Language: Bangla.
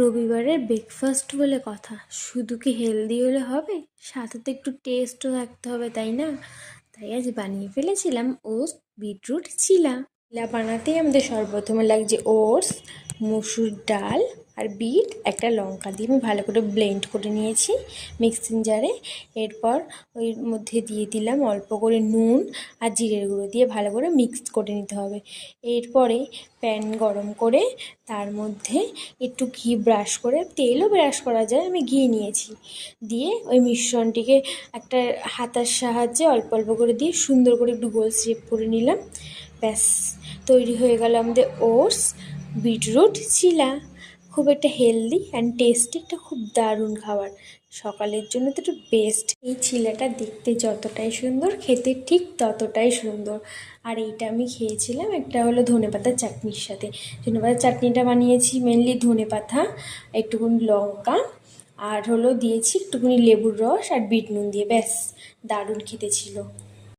রবিবারের ব্রেকফাস্ট বলে কথা, শুধু কি হেলদি হলে হবে, সাথে তো একটু টেস্টও থাকতে হবে, তাই না? তাই আজ বানিয়ে ফেলেছিলাম ওটস বিটরুট চিলা। চিলা বানাতেই আমাদের সর্বপ্রথমে লাগছে ওটস, মসুর ডাল আর বিট, একটা লঙ্কা দিয়ে আমি ভালো করে ব্লেন্ড করে নিয়েছি মিক্সিং জারে। এরপর ওই মধ্যে দিয়ে দিলাম অল্প করে নুন আর জিরের গুঁড়ো দিয়ে ভালো করে মিক্স করে নিতে হবে। এরপরে প্যান গরম করে তার মধ্যে একটু ঘি ব্রাশ করে, তেলও ব্রাশ করা যায়, আমি ঘি নিয়েছি, দিয়ে ওই মিশ্রণটিকে একটা হাতার সাহায্যে অল্প অল্প করে দিয়ে সুন্দর করে একটু গোল শেপ করে নিলাম। ব্যাস, তৈরি হয়ে গেল আমাদের ওটস বিটরুট চিলা। খুব একটা হেলদি অ্যান্ড টেস্টি, একটা খুব দারুণ খাবার, সকালের জন্য তো একটু বেস্ট। এই চিলাটা দেখতে যতটাই সুন্দর, খেতে ঠিক ততটাই সুন্দর। আর এইটা আমি খেয়েছিলাম একটা হলো ধনেপাতার চাটনির সাথে। ধনেপাতার চাটনিটা বানিয়েছি মেনলি ধনেপাতা, একটুখানি লঙ্কা আর হলো দিয়েছি একটুখানি লেবুর রস আর বিট নুন দিয়ে, ব্যাস দারুণ খেতে ছিল।